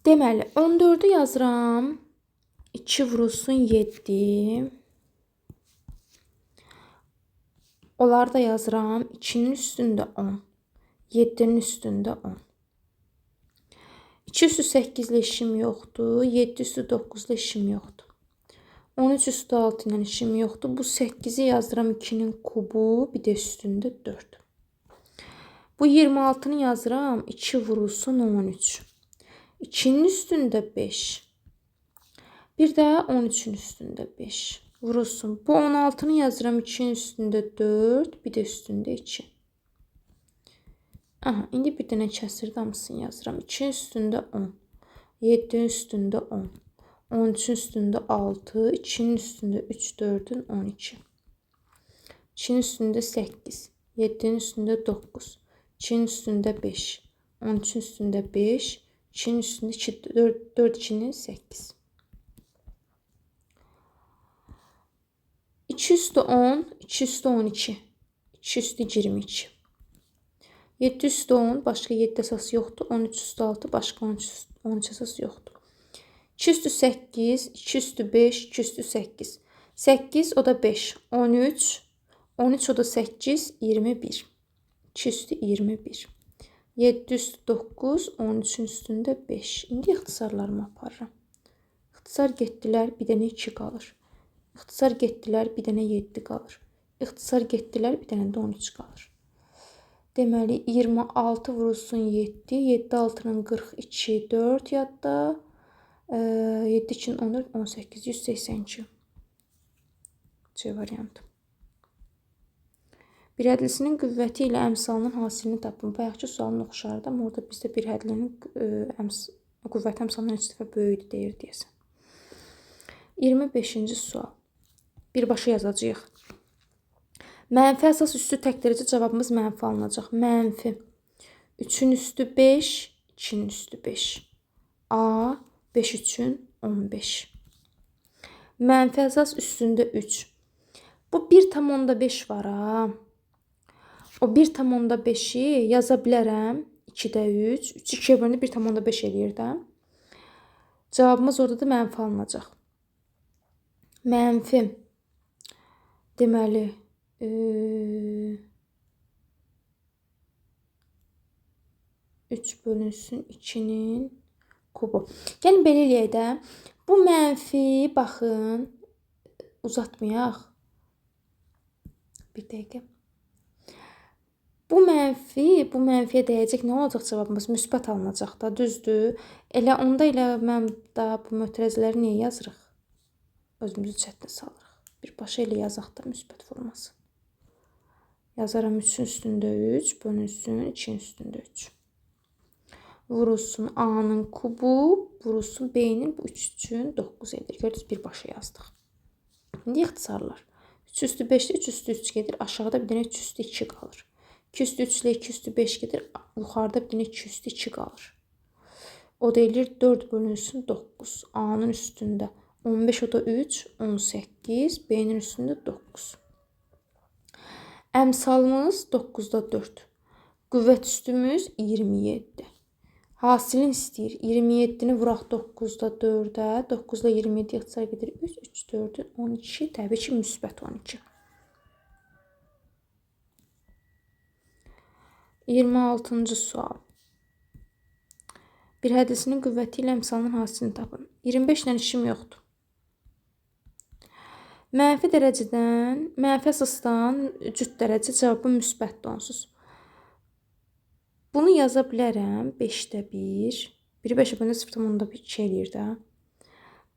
Deməli, 14'ü yazıram. 2 vurulsun 7. Onları da yazıram. 2-nin üstündə 10. 7-nin üstündə 10. 2 üstü 8 ilə işim yoxdur. 7 üstü 9 ilə işim yoxdur. 13 üstü 6 ilə işim yoxdur. Bu 8-i yazıram 2-nin kubu. Bir də üstündə 4. Bu 26-nı yazıram. 2 vurulsun 13. 2-nin üstündə 5. Bir də 13-ün üstündə 5. Vurulsun. Bu 16-nı yazıram. 2-nin üstündə 4. Bir də üstündə 2. Aha, indi bir dənə kəsir damısını yazıram. 2-nin üstündə 10. 7-nin üstündə 10. 13-ün üstündə 6. 2-nin üstündə 3, 4-ün 12. 2-nin üstündə 8. 7-nin üstündə 9. 2-nin üstündə 5. 13-ün üstündə 5. 2-nin üstündə 2, 4, 2-nin 8. 2 üstü 10, 2 üstü 12. 2 üstü 22. 7 üstü 10, başqa 7 əsası yoxdur. 13 üstü 6, başqa 13 əsası yoxdur. 2 üstü 8, 2 üstü 5, 2 üstü 8. 8, o da 5, 13. 13, o da 8, 21. 2 üstü 21. 7 üstü 9, 13-ün üstündə 5. İndi ixtisarlarımı aparıram. İxtisar getdilər, bir dənə 2 qalır. İxtisar getdilər, bir dənə 7 qalır. İxtisar getdilər, bir dənə də 13 qalır. Deməli, 26 vurulsun 7. 7 6-nın 42, 4 yadda. 7 2-nin 14, 18, 182. C variantı. Bir hədlisinin qüvvəti ilə əmsalının hasilini tapın. Bayaqki sualın oxşardı, amma orada bizdə bir hədlinin qüvvəti əmsalından 3 dəfə böyükdür deyir deyəsən. 25-ci sual. Birbaşa yazacağıq. Mənfi əsas üstü təkdərəcə cavabımız mənfi alınacaq. Mənfi 3-ün üstü 5, 2-nin üstü 5. A, 5 üçün 15. Mənfi əsas üstündə 3. Bu 1,5 var ha. O 1,5-i yaza bilərəm. 2-də 3. 3 2-yə bölündə 1,5 eləyir də. Cavabımız orada da mənfi alınacaq. Mənfi. Deməli, 3 bölünsün 2-nin kubu. Yəni, belə eləyək də. Bu mənfi, baxın, uzatmayaq. Bir dəqiqə. Bu mənfiyə dəyəcək nə olacaq cavabımız? Müsbət alınacaq da, düzdür. Elə onda elə mən da bu mötərizələri niyə yazırıq? Özümüzü çətinə salırıq. Birbaşa elə yazaq da müsbət forması. Yazaram 3-ün üstündə 3, bölünsün 2-nin üstündə 3. Vurulsun A-nın kubu, vurulsun B-nin bu 3 üçün 9 edir. Gördünüz, birbaşa yazdıq. İndi ixtisarlar. 3 üstü 5-də 3 üstü 3 gedir. Aşağıda bir dənə 3 üstü 2 qalır. 2 üstü 3 ilə 2 üstü 5 gedir. Yuxarıda bir dənə 2 üstü 2 qalır. O da eləyir 4 bölünsün 9. A-nın üstündə 15, o da 3, 18. B-nin üstündə 9. Əmsalımız 9-da 4. Qüvvət üstümüz 27. Hasilini istəyir. 27-ni vuraq 9-da 4-ə. 9-da 27 ixtisar gedir. 3, 3, 4, 12. Təbii ki, müsbət 12. 26-cı sual. Bir hədisinin qüvvəti ilə əmsalının hasilini tapın. 25 ilə işim yoxdur. Mənfi dərəcədən, mənfi əsasdan cüt dərəcə cavabı müsbətdir onsuz. Bunu yaza bilərəm. 5-də 1. 1-i 5-ə bölündə 0,2 eləyir də.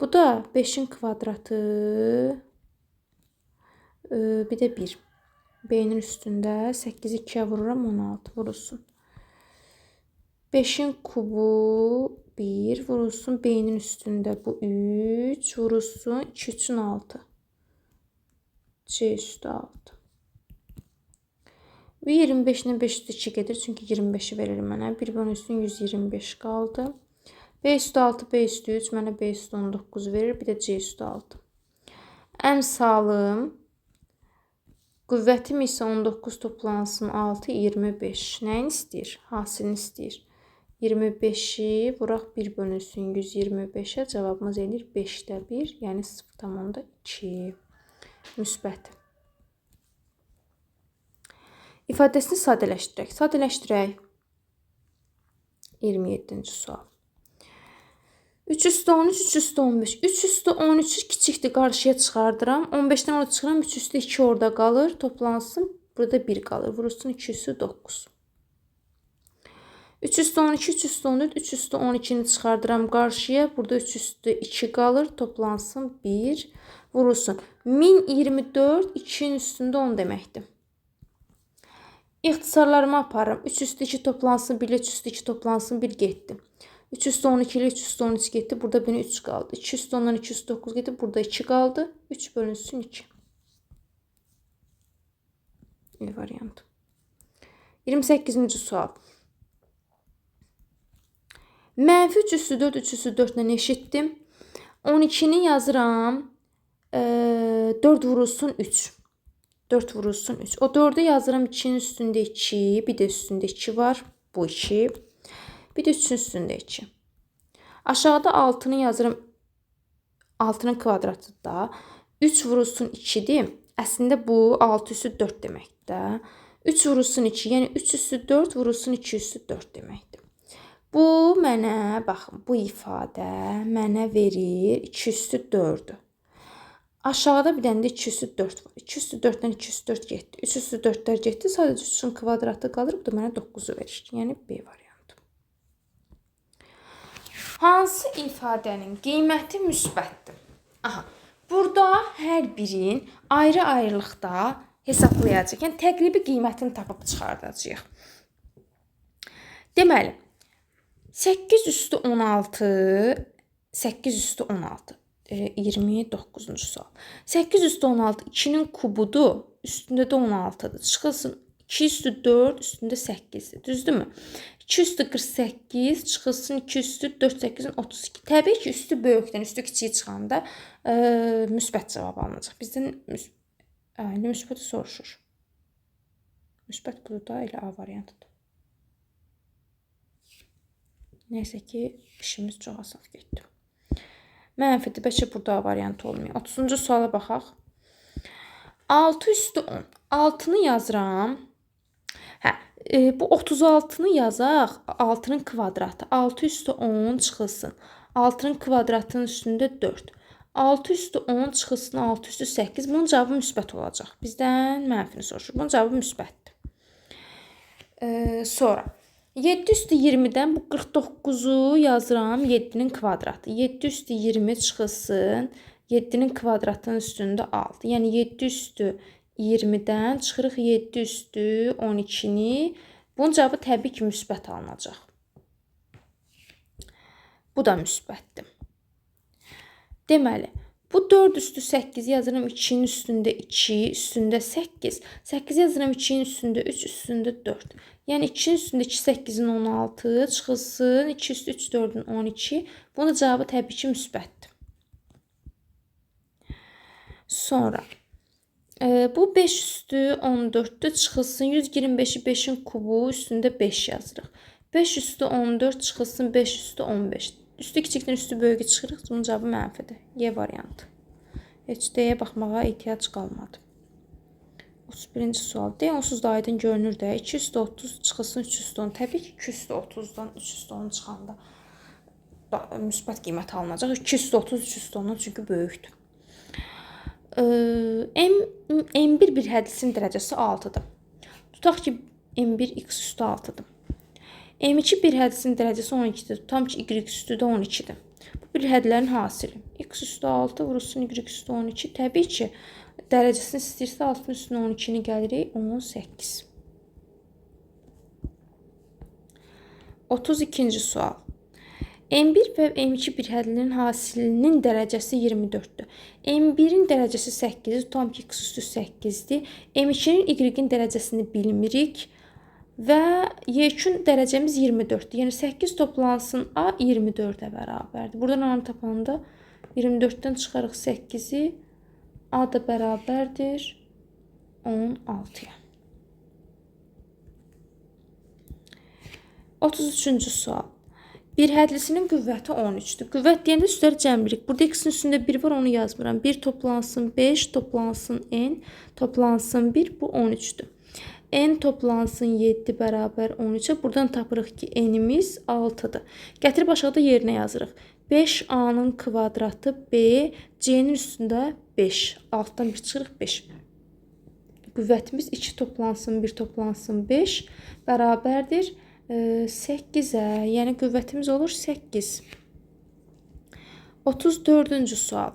Bu da 5-in kvadratı. Bir də 1. B-nin üstündə 8-i 2-yə vururam, 16 vurulsun. 5-in kubu 1 vurulsun. B-nin üstündə bu 3 vurulsun. 2 üçün 6. C üstü 6. Bu 25-dən 5 üstü 2 gedir. Çünki 25-i verir mənə. 1 bölünsün 125 qaldı. B üstü 6, B üstü 3. Mənə B üstü 19 verir. Bir də C üstü 6. Əmsalım. Qüvvətim isə 19 toplansın 6, 25. Nəyini istəyir? Hasilini istəyir. 25-i vuraq 1 bölünsün 125-ə. Cavabımız eləyir 5-də 1. Yəni 0,2. Müsbət. İfadəsini sadələşdirək. Sadələşdirək. 27-ci sual. 3 üstü 13, 3 üstü 15. 3 üstü 13 kiçikdir, qarşıya çıxardıram. 15-dən 13 çıxıram, 3 üstü 2 orada qalır. Toplansın, burada 1 qalır. Vurulsun 2 üstü 9. 3 üstü 12, 3 üstü 14, 3 üstü 12-ni çıxardıram qarşıya. Burada 3 üstü 2 qalır. Toplansın 1. Vurulsun. 1024 2-nin üstündə 10 deməkdir. İxtisarlarımı aparırım. 3 üstü 2 toplansın 1 ilə 3 üstü 2 toplansın 1 getdi. 3 üstü 12 ilə 3 üstü 13 getdi. Burada beni 3 qaldı. 2 üstü 10-dan 2 üstü 9 getdi. Burada 2 qaldı. 3 bölünsün 2. E variantı. 28-ci sual. Mənfi 3 üstü 4 3 üstü 4 ilə eşitdim. 12-ni yazıram. 4 vurulsun 3. 4 vurulsun 3. O 4'ü yazıram 2'nin üstündə 2. Bir də üstündə 2 var. Bu 2. Bir də 3'ün üstündə 2. Aşağıda 6'nı yazıram. 6'nın kvadratı da 3 vurulsun 2'dir. Əslində bu 6 üstü 4 deməkdir. 3 vurulsun 2, yəni 3 üstü 4 vurulsun 2 üstü 4 deməkdir. Bu mənə, baxın, bu ifadə mənə verir 2 üstü 4'ü. Aşağıda bir dənə də 2 üstü 4 var. 2 üstü 4'dən 2 üstü 4 getdi. 3 üstü 4'lər getdi. Sadəcə 3'ün kvadratı qalır. Bu da mənə 9'u verir. Yəni B variantı. Hansı ifadənin qiyməti müsbətdir? Aha. Burada hər birin ayrı-ayrılıqda hesablayacaq. Yəni təqribi qiymətini tapıb çıxardacağıq. Deməli, 8 üstü 16, 8 üstü 16. 29-cu sual. 8 üstü 16 2'nin kubudur. Üstündə də 16'dır. Çıxılsın 2 üstü 4 üstündə 8'dir. Düzdürmü? 2 üstü 48 çıxılsın 2 üstü 4 8'in 32. Təbii ki, üstü böyükdən üstü kiçiyi çıxanda müsbət cavab alınacaq. Bizdən müsbəti soruşur. Müsbət budur da, elə A variantıdır. Neysə ki, işimiz çox asan getdi. Mənfidir, bəlkə burada variant olmuyor. 30-cu suala baxaq. 6 üstü 10. 6'nı yazıram. Bu 36'nı yazaq. 6'nın kvadratı. 6 üstü 10 çıxılsın. 6'nın kvadratının üstündə 4. 6 üstü 10 çıxılsın 6 üstü 8. Bunun cavabı müsbət olacaq. Bizdən mənfini soruşur. Bunun cavabı müsbətdir. Sonra 7 üstü 20'dən bu 49'u yazıram 7'nin kvadratı. 7 üstü 20 çıxılsın 7'nin kvadratının üstündə 6. Yəni 7 üstü 20'dən çıxırıq 7 üstü 12'ni. Bunun cavabı təbii ki, müsbət alınacaq. Bu da müsbətdir. Deməli, bu 4 üstü 8 yazıram 2'nin üstündə 2, üstündə 8. 8 yazıram 2'nin üstündə 3, üstündə 4. Yəni 2'nin üstündə 2, 8'in 16 çıxılsın 2 üstü 3, 4'ün 12. Bunun cavabı təbii ki, müsbətdir. Sonra bu 5 üstü 14'də çıxılsın 125'i 5'in kubu üstündə 5 yazırıq. 5 üstü 14 çıxılsın 5 üstü 15. Üstü kiçikdən üstü böyüyə çıxırıq. Bunun cavabı mənfidir. Y variantı. Heç D-yə baxmağa ehtiyac qalmadı. 31-ci sual. D onsuz da aydın görünür də. 2 üstü 30 çıxılsın 3 üstü 10. Təbii ki, 2 üstü 30'dan 3 üstü 10 çıxanda müsbət qiymət alınacaq. 2 üstü 30 3 üstü 10'dan çünki böyükdür. M1 bir hədisinin dərəcəsi 6'dır. Tutaq ki, M1 x üstü 6'dır. M2 bir hədisinin dərəcəsi 12'dir. Tutam ki, y üstü də 12'dir. Bu bir hədlərin hasili. X üstü 6 vurulsun y üstü 12. Təbii ki, dərəcəsini istəyirsə 6'nın üstünə 12'ni gəlirik 18. 32-ci sual. M1 və M2 bir hədlərin hasilinin dərəcəsi 24'dür. M1'in dərəcəsi 8'dir. Tutam ki, x üstü 8'dir. M2'nin y-in dərəcəsini bilmirik. Və y-in dərəcəmiz 24'dür. Yəni 8 toplansın A 24'ə bərabərdir. Buradan A-nı tapanda 24'dən çıxarıq 8'i. A da bərabərdir 16'ya. 33-cü sual. Bir hədlisinin qüvvəti 13'dür. Qüvvət deyəndə üstləri cəmlirik. Burada x-in üstündə 1 var, onu yazmıram. 1 toplansın 5, toplansın n, toplansın 1, bu 13'dür. N toplansın 7 bərabər 13-ə. Buradan tapırıq ki, N'imiz 6-dır. Gətirib aşağıda yerinə yazırıq. 5A'nın kvadratı B, C'nin üstündə 5. Altdan 1 çıxırıq 5. Qüvvətimiz 2 toplansın 1 toplansın 5 bərabərdir 8-ə. Yəni qüvvətimiz olur 8. 34-cü sual.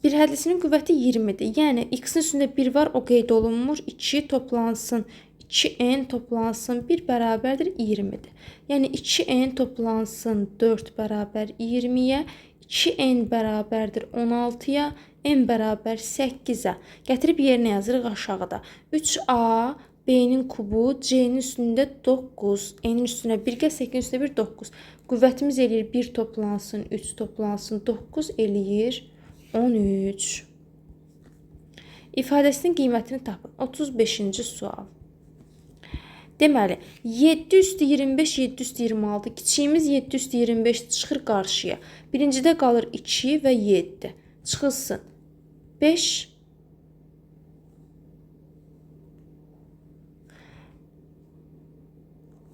Bir hədlisinin qüvvəti 20-dir. Yəni x-in üstündə 1 var, o qeyd olunmur. 2 toplansın 2n toplansın 1 bərabərdir 20-dir. Yəni 2n toplansın 4 bərabər 20-yə, 2n bərabərdir 16-ya, n bərabər 8-ə. Gətirib yerinə yazırıq aşağıda. 3a, b-nin kubu, c-nin üstündə 9, n-in üstünə 1 gəl, 8-in üstünə 1, 9. Qüvvətimiz eləyir 1 toplansın 3 toplansın 9 eləyir 13. İfadəsinin qiymətini tapın. 35-ci sual. Deməli, 7 üstü 25, 7 üstü 26. Kiçiyimiz 7 üstü 25 çıxır qarşıya. Birincidə qalır 2 və 7. Çıxılsın. 5.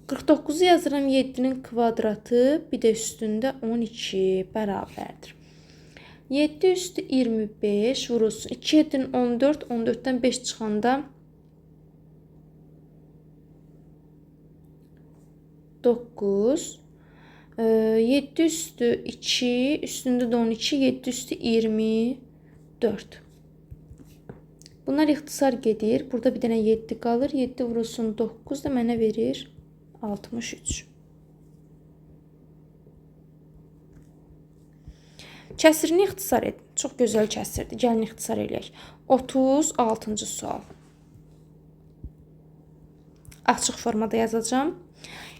49-u yazıram 7-nin kvadratı, bir də üstündə 12 bərabərdir. 7 üstü 25 vurulsun. 2, 7'nin 14, 14'ten 5 çıxanda 9. 7 üstü 2, üstündə də 12, 7 üstü 24. Bunlar ixtisar gedir. Burada bir dənə 7 qalır. 7 vurulsun 9 da mənə verir 63. Kəsirini ixtisar edin. Çox gözəl kəsirdir. Gəlin ixtisar eləyək. 36-cı sual. Açıq formada yazacağım.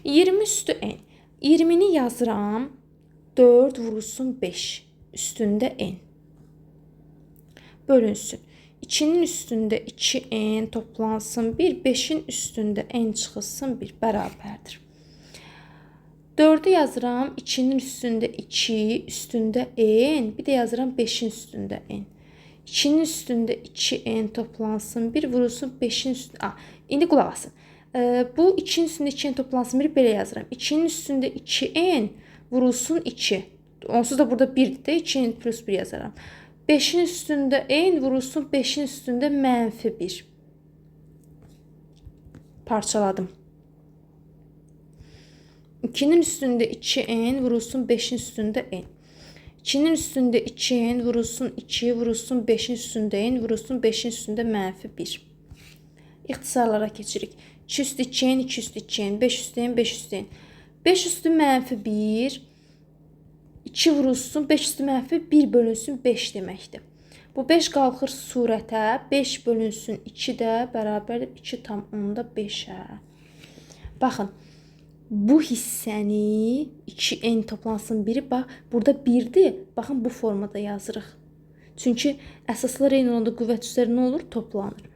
20 üstü n. 20-ni yazıram. 4 vurulsun 5. Üstündə n. Bölünsün. 2'nin üstündə 2n toplansın 1. 5'in üstündə n çıxılsın 1. Bərabərdir. 4'ü yazıram. 2'nin üstündə 2, üstündə n. Bir də yazıram 5'in üstündə n. 2'nin üstündə 2n toplansın 1. Vurulsun 5'in üstündə. İndi qulaq asın. Bu 2'nin üstündə 2n toplansın 1. Belə yazıram. 2'nin üstündə 2n vurulsun 2. Onsuz da burada 1'dir də 2n plus 1 yazaram. 5'in üstündə n vurulsun 5'in üstündə -1. Parçaladım. 2'nin üstündə 2n vurulsun 5'in üstündə n. 2'nin üstündə 2n vurulsun 2 vurulsun 5'in üstündə n vurulsun 5'in üstündə -1. İxtisarlara keçirik. 2 üstü 2n, 2 üstü 2n, 5 üstü n, 5 üstü n. 5 üstü -1, 2 vurulsun, 5 üstü -1 bölünsün 5 deməkdir. Bu 5 qalxır surətə, 5 bölünsün 2 də bərabərdir 2,5'ə. Baxın, bu hissəni 2n toplansın 1'i, bax, burada 1'dir. Baxın, bu formada yazırıq. Çünki əsaslar eyni olanda qüvvət üstləri nə olur? Toplanır.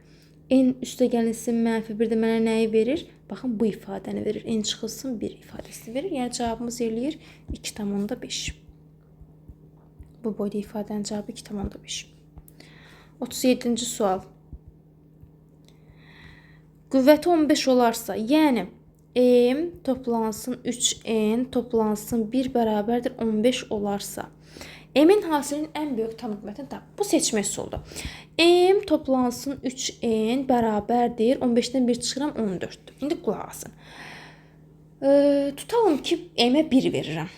N üstə gəlinsin -1 də mənə nəyi verir? Baxın, bu ifadəni verir. N çıxılsın 1 ifadəsini verir. Yəni cavabımız eləyir 2,5. Bu boyda ifadənin cavabı 2,5. 37-ci sual. Qüvvəti 15 olarsa, yəni m toplansın 3n toplansın 1 bərabərdir 15 olarsa, m'in hasilinin ən böyük tam qüvvətini tap. Bu seçmək üsuludur. M toplansın 3n bərabərdir 15'dən 1 çıxıram 14'dür. İndi qulaq asın. Tutalım ki, m'ə 1 verirəm.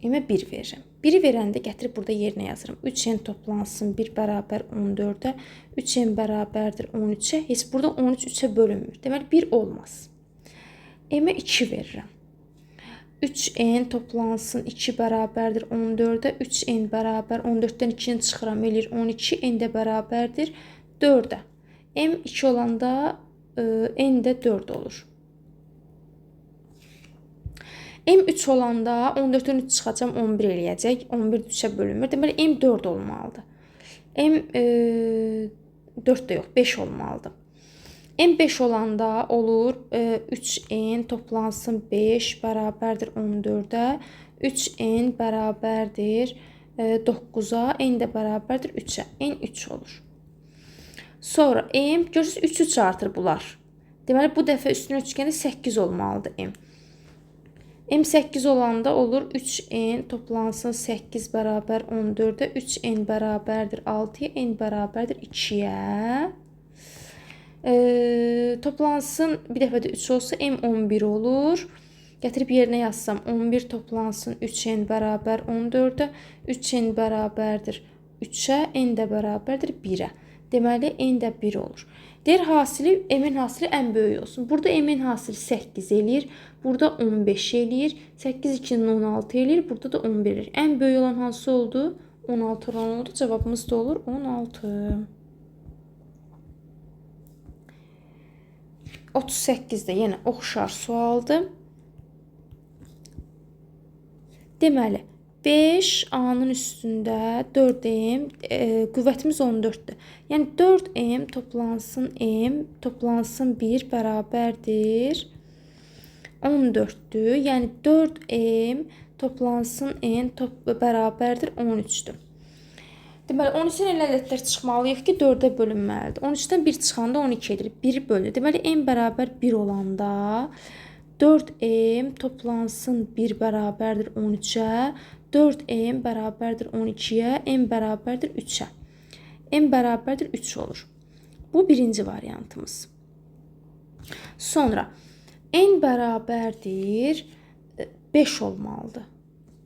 M'ə 1 verirəm. 1'i verəndə gətirib burada yerinə yazırım. 3n toplansın 1 bərabər 14'ə, 3n bərabərdir 13'ə. Heç burada 13 3'ə bölünmür. Deməli 1 olmaz. M'ə 2 verirəm. 3n toplansın 2 bərabərdir 14'ə, 3n bərabər 14'dən 2'ni çıxıram eləyir 12, n də bərabərdir 4'ə. M 2 olanda n də 4 olur. M 3 olanda 14'dən 3 çıxacam 11 eləyəcək. 11 3'ə bölünmür. Deməli M 4 olmalıdır. M 4 də yox, 5 olmalıdır. M 5 olanda olur 3n toplansın 5 bərabərdir 14'ə, 3n bərabərdir 9'a, n də bərabərdir 3'ə. N 3 olur. Sonra m görürsünüz 3 artır bunlar. Deməli bu dəfə üstünə üçgəndə 8 olmalıdır m. M 8 olanda olur 3n toplansın 8 bərabər 14'ə, 3n bərabərdir 6'ya, n bərabərdir 2'yə. Toplansın bir dəfə də 3 olsa m 11 olur. Gətirib yerinə yazsam 11 toplansın 3n bərabər 14'ə, 3n bərabərdir 3'ə, n də bərabərdir 1'ə. Deməli n də 1 olur. Deyir hasili, m'in hasili ən böyük olsun. Burada m'in hasili 8 eləyir. Burada 15 eləyir. 8 2'nin 16 eləyir. Burada da 11 eləyir. Ən böyük olan hansı oldu? 16 olan oldu. Cevabımız da olur 16. 38'də yenə oxşar sualdır. Deməli 5a'nın üstündə 4m, qüvvətimiz 14'dür. Yəni 4m toplansın 1 bərabərdir 14'dür. Yəni 4m toplansın n bərabərdir 13'dür. Deməli 13'dən elə ədədlər çıxmalıyıq ki 4'ə bölünməlidir. 13'dən 1 çıxanda 12 edir. 1 bölünür. Deməli n bərabər 1 olanda 4m toplansın 1 bərabərdir 13'ə, 4m bərabərdir 12'yə, m bərabərdir 3'ə. M bərabərdir 3 olur. Bu birinci variantımız. Sonra n bərabərdir 5 olmalıdır.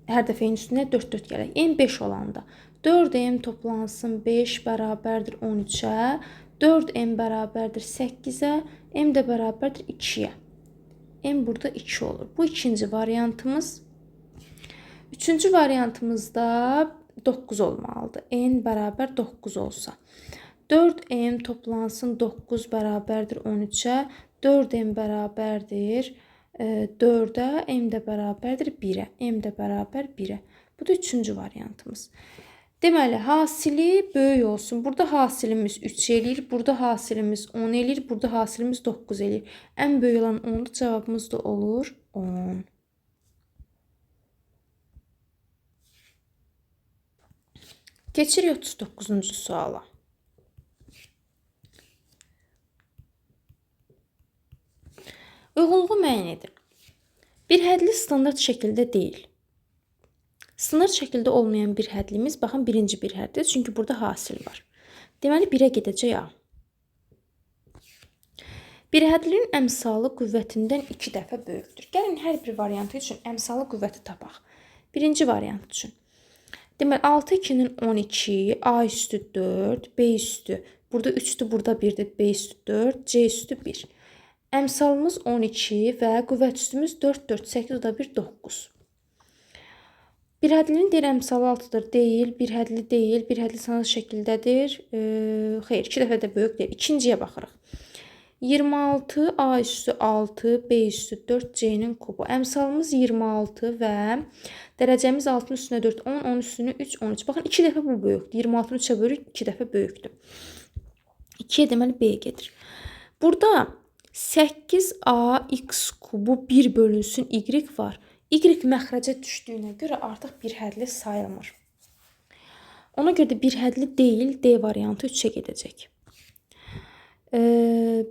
Hər dəfə n üstünə 4 4 gələk. n 5 olanda 4m toplansın 5 bərabərdir 13'ə, 4m bərabərdir 8'ə, m də bərabərdir 2'yə. M burada 2 olur. Bu ikinci variantımız. Üçüncü variantımızda 9 olmalıdır. N bərabər 9 olsa. 4m toplansın 9 bərabərdir 13'ə. 4m bərabərdir 4'ə. M də bərabərdir 1'ə. M də bərabər 1'ə. Bu da üçüncü variantımız. Deməli, hasili böyük olsun. Burada hasilimiz 3 eləyir. Burada hasilimiz 10 eləyir. Burada hasilimiz 9 eləyir. Ən böyük olan 10'dur. Cavabımız da olur 10. Keçirik 39-cu suala. Uyğunluğu müəyyən edin. Bir hədli standart şəkildə deyil. Standart şəkildə olmayan bir hədlimiz, baxın birinci bir həddir. Çünki burada hasil var. Deməli 1'ə gedəcək A. Bir hədlinin əmsalı qüvvətindən 2 dəfə böyükdür. Gəlin hər bir variantı üçün əmsalı qüvvəti tapaq. Birinci variant üçün. Deməli 6 2'nin 12, A üstü 4, B üstü, burada 3'dür, burada 1'dir, B üstü 4, C üstü 1. Əmsalımız 12 və qüvvət üstümüz 4, 4, 8, o da 1, 9. Bir hədlinin deyir əmsalı 6'dır, deyil, bir hədli deyil, bir hədli standart şəkildədir. Xeyr, 2 dəfə də böyük deyil. İkinciyə baxırıq. 26, A üstü 6, B üstü 4, C'nin kubu. Əmsalımız 26 və dərəcəmiz 6'nın üstünə 4, 10, 10 üstünə 3, 13. Baxın, 2 dəfə bu böyükdür. 26'nı 3'ə bölürük, 2 dəfə böyükdür. 2'yə deməli B gedir. Burada 8ax kubu 1 bölünsün y var. Y məxrəcə düşdüyünə görə artıq bir hədli sayılmır. Ona görə də bir hədli deyil, D variantı 3'ə gedəcək.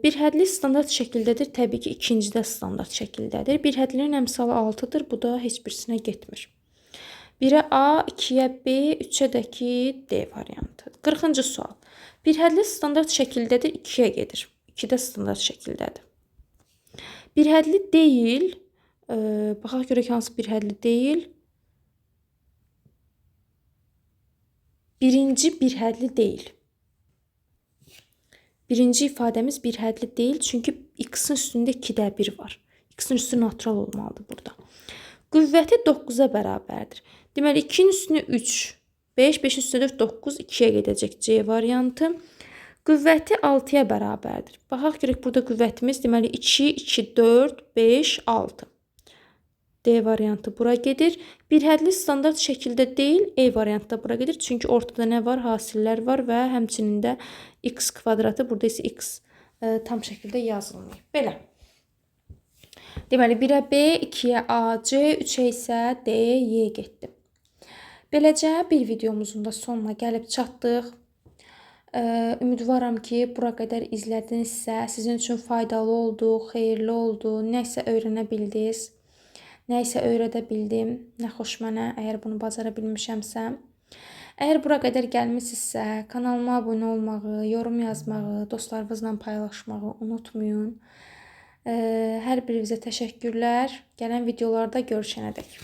Bir hədli standart şəkildədir. Təbii ki, ikincidə standart şəkildədir. Bir hədlinin əmsalı 6'dır. Bu da heç birisinə getmir. 1'ə A, 2'yə B, 3'ə də ki D variantı. 40-cı sual. Bir hədli standart şəkildədir. 2'yə gedir. 2'də standart şəkildədir. Bir hədli deyil. Baxaq görək hansı bir hədli deyil. Birinci bir hədli deyil. Birinci ifadəmiz bir hədli deyil. Çünki x-in üstündə 2'də 1 var. X-in üstü natural olmalıdır burada. Qüvvəti 9'a bərabərdir. Deməli 2'nin üstünə 3, 5, 5'in üstünə 4, 9, 2'yə gedəcək C variantı. Qüvvəti 6'ya bərabərdir. Baxaq görək burada qüvvətimiz deməli 2, 2, 4, 5, 6. D variantı bura gedir. Bir hədli standart şəkildə deyil, E variantı da bura gedir. Çünki ortada nə var? Hasillər var və həmçinin də x kvadratı, burada isə x tam şəkildə yazılmıyor. Belə. Deməli 1'ə B, 2'yə A, C, 3'ə isə D, Y getdi. Beləcə bir videomuzun da sonuna gəlib çatdıq. Ümidvaram ki, bura qədər izlədinizsə, sizin üçün faydalı oldu, xeyirli oldu, nəsə öyrənə bildiniz, nəsə öyrədə bildim, nə xoş mənə, əgər bunu bacara bilmişəmsə. Əgər bura qədər gəlmisinizsə, kanalıma abunə olmağı, yorum yazmağı, dostlarınızla paylaşmağı unutmayın. Hər birinizə təşəkkürlər. Gələn videolarda görüşənədək.